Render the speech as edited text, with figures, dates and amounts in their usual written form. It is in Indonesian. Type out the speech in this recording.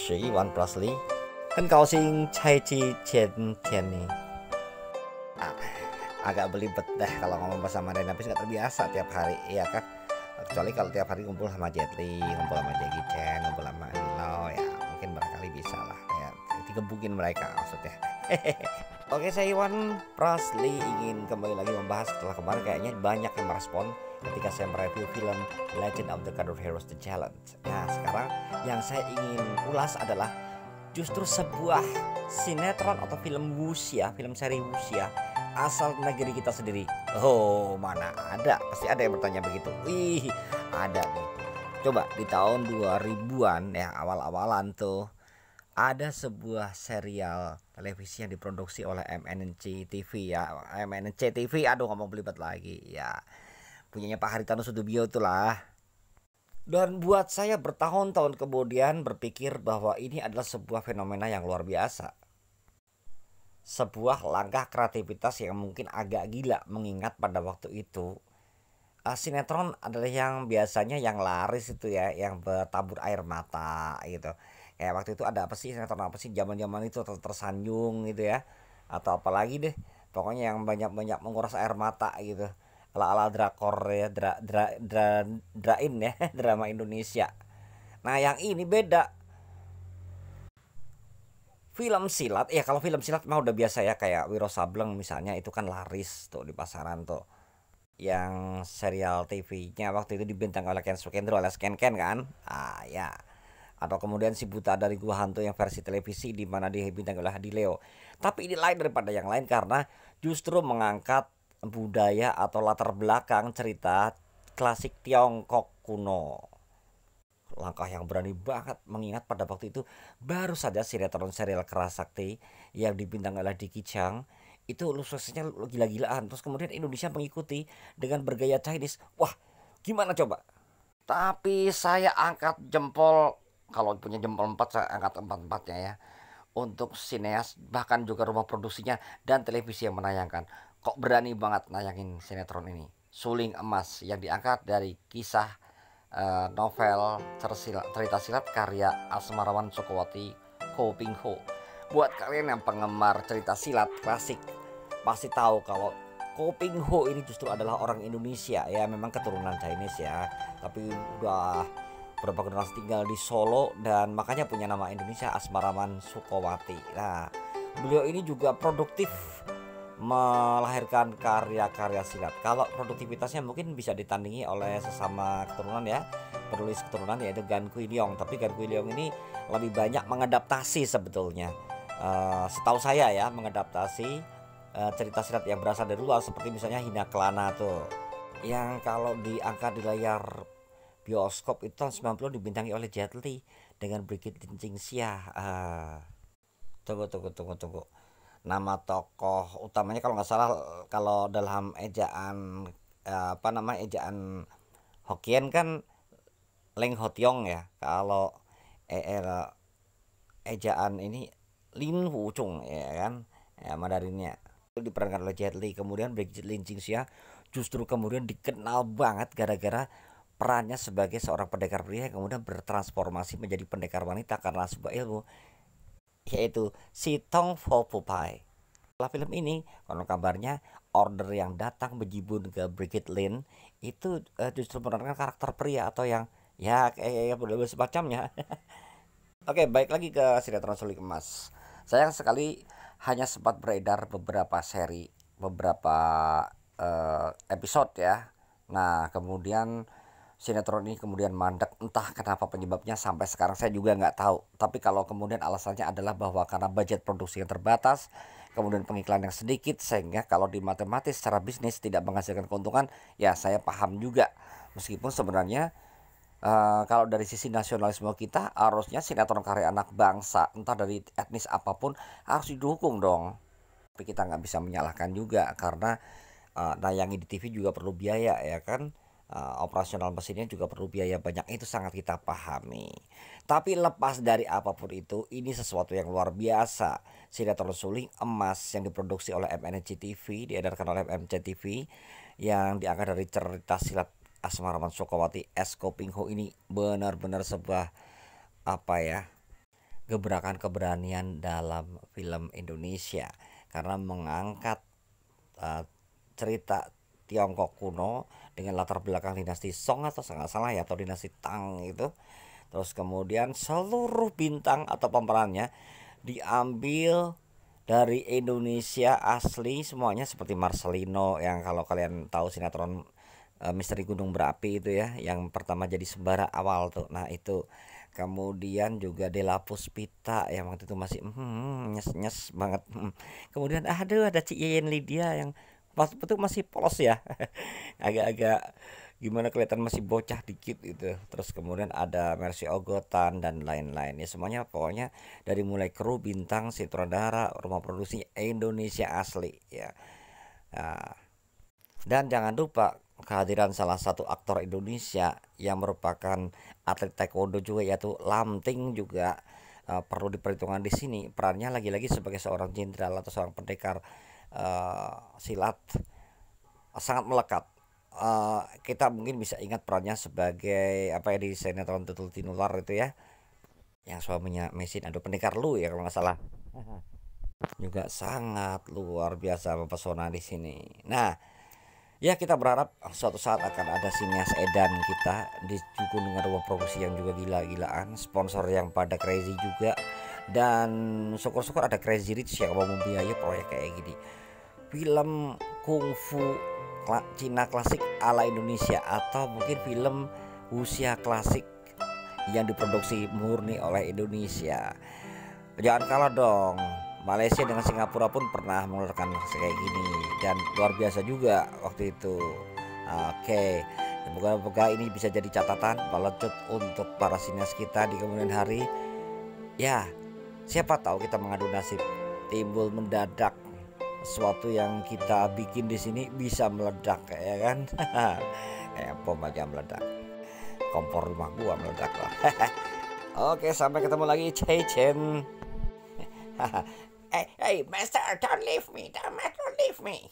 Shi Wan Prasli kan kau sing Chai Chi Chen Chen nih. Ah, agak belibet deh kalau ngomong bahasa Mandarin, tapi nggak terbiasa tiap hari, iya kan? Kecuali kalau tiap hari ngumpul sama Jet Li, ngumpul sama Jackie Chan, ngumpul sama Nino, ya mungkin barangkali bisa lah, kayak digebukin mereka maksudnya. Oke, saya Iwan Prasli ingin kembali lagi membahas setelah kemarin kayaknya banyak yang merespon ketika saya mereview film Legend of the Cardboard Heroes The Challenge. Nah, sekarang yang saya ingin ulas adalah justru sebuah sinetron atau film wuxia, film seri wuxia asal negeri kita sendiri. Oh, mana ada, pasti ada yang bertanya begitu. Wih, ada nih. Coba di tahun 2000-an ya, awal-awalan tuh ada sebuah serial televisi yang diproduksi oleh MNC TV ya. MNC TV, aduh ngomong belibet lagi ya. Punyanya Pak Haritanu Sudibyo itulah. Dan buat saya bertahun-tahun kemudian berpikir bahwa ini adalah sebuah fenomena yang luar biasa. Sebuah langkah kreativitas yang mungkin agak gila, mengingat pada waktu itu sinetron adalah yang biasanya yang laris itu ya, yang bertabur air mata gitu. Kayak waktu itu ada apa sih, sinetron apa sih zaman-zaman itu, tersanjung gitu ya, atau apalagi deh, pokoknya yang banyak-banyak menguras air mata gitu, ala-ala drakor ya, drain ya, drama Indonesia. Nah yang ini beda, film silat ya. Kalau film silat mah udah biasa ya, kayak Wiro Sableng misalnya, itu kan laris tuh di pasaran tuh. Yang serial TV-nya waktu itu dibintang oleh Ken Sukendro alias Ken Ken kan, ya. Atau kemudian si Buta dari Gua Hantu yang versi televisi di mana dia dibintang oleh Hadi Leo. Tapi ini lain daripada yang lain karena justru mengangkat budaya atau latar belakang cerita klasik Tiongkok kuno. Langkah yang berani banget, mengingat pada waktu itu baru saja sinetron serial Kerasakti yang dibintang oleh Dicky Chang itu suksesnya gila-gilaan. Terus kemudian Indonesia mengikuti dengan bergaya Chinese. Wah, gimana coba? Tapi saya angkat jempol, kalau punya jempol 4 saya angkat empat-empatnya ya, untuk sineas bahkan juga rumah produksinya dan televisi yang menayangkan. Kok berani banget nayangin sinetron ini, Suling Emas, yang diangkat dari kisah novel cerita silat karya Asmarawan Sukowati Ko Ping Ho. Buat kalian yang penggemar cerita silat klasik pasti tahu kalau Ko Ping Ho ini justru adalah orang Indonesia ya, memang keturunan Chinese ya, tapi udah berapa generasi tinggal di Solo dan makanya punya nama Indonesia, Asmarawan Sukowati. Nah, beliau ini juga produktif melahirkan karya-karya silat. Kalau produktivitasnya mungkin bisa ditandingi oleh sesama keturunan ya, penulis keturunan, yaitu Gan Kui Leong. Tapi Gan Kui Leong ini lebih banyak mengadaptasi sebetulnya. Setahu saya ya, mengadaptasi cerita silat yang berasal dari luar, seperti misalnya Hina Kelana tuh, yang kalau diangkat di layar bioskop itu tahun 90 dibintangi oleh Jet Li dengan Brigitte Lincing Xia. Tunggu. Nama tokoh utamanya kalau nggak salah, kalau dalam ejaan apa nama ejaan Hokkien kan Leng Hotiong ya. Kalau ejaan ini Lin Wuchung ya kan, ya Mandarinnya. Itu diperankan oleh Jet Li. Kemudian Brigitte Lincing Xia justru kemudian dikenal banget gara-gara perannya sebagai seorang pendekar pria yang kemudian bertransformasi menjadi pendekar wanita karena sebuah ilmu, yaitu si Tong Fo Pupai. Setelah film ini, konon kabarnya order yang datang bejibun ke Brigitte Lin itu justru memerankan karakter pria atau yang ya kayak semacamnya. Oke, baik lagi ke sinetron Suling Emas. Sayang sekali hanya sempat beredar beberapa seri, beberapa episode ya. Nah, kemudian sinetron ini kemudian mandek, entah kenapa penyebabnya sampai sekarang saya juga nggak tahu. Tapi kalau kemudian alasannya adalah bahwa karena budget produksi yang terbatas, kemudian pengiklan yang sedikit, sehingga kalau di matematis secara bisnis tidak menghasilkan keuntungan, ya saya paham juga. Meskipun sebenarnya kalau dari sisi nasionalisme kita harusnya sinetron karya anak bangsa entah dari etnis apapun harus didukung dong. Tapi kita nggak bisa menyalahkan juga karena nayangin di TV juga perlu biaya ya kan. Operasional mesinnya juga perlu biaya banyak, itu sangat kita pahami. Tapi lepas dari apapun itu, ini sesuatu yang luar biasa. Sinetron Suling Emas yang diproduksi oleh MNC TV, diedarkan oleh MNC TV, yang diangkat dari cerita silat Asmarawan Sukowati S. Ko Ping Ho, ini benar-benar sebuah apa ya, gebrakan keberanian dalam film Indonesia karena mengangkat cerita Tiongkok kuno dengan latar belakang dinasti Song atau nggak salah ya, atau dinasti Tang itu. Terus kemudian seluruh bintang atau pemerannya diambil dari Indonesia asli semuanya, seperti Marcelino yang kalau kalian tahu sinetron Misteri Gunung Berapi itu ya, yang pertama jadi sembara awal tuh. Nah itu. Kemudian juga Della Puspita yang waktu itu masih nyes-nyes banget. Kemudian aduh ada Ci Yeyen Lydia yang pas itu masih polos ya. Agak-agak gimana, kelihatan masih bocah dikit gitu. Terus kemudian ada Mercy Ogotan dan lain-lain ya, semuanya pokoknya dari mulai kru, bintang, sutradara, rumah produksi Indonesia asli ya. Nah, dan jangan lupa kehadiran salah satu aktor Indonesia yang merupakan atlet taekwondo juga, yaitu Lam Ting juga perlu diperhitungkan di sini. Perannya lagi-lagi sebagai seorang jenderal atau seorang pendekar silat sangat melekat. Kita mungkin bisa ingat perannya sebagai apa ya di sinetron Tutul Tinular itu ya, yang suaminya Mesin, aduh pendekar Lu ya kalau nggak salah. Juga sangat luar biasa mempesona di sini. Nah, ya kita berharap suatu saat akan ada sinias edan kita didukung dengan rumah produksi yang juga gila-gilaan, sponsor yang pada crazy juga, dan syukur-syukur ada Crazy Rich yang mau membiayai proyek kayak gini. Film kungfu Cina klasik ala Indonesia, atau mungkin film wuxia klasik yang diproduksi murni oleh Indonesia. Jangan kalah dong. Malaysia dengan Singapura pun pernah mengeluarkan kayak gini dan luar biasa juga waktu itu. Oke, semoga ini bisa jadi catatan pelecut untuk para sinias kita di kemudian hari. Ya, siapa tahu kita mengadu nasib timbul mendadak sesuatu yang kita bikin di sini bisa meledak ya kan. Kayak bom aja meledak. Kompor rumah gua meledak lah. Oke, sampai ketemu lagi, Cai-Chen. Hey, master, don't leave me, don't leave me.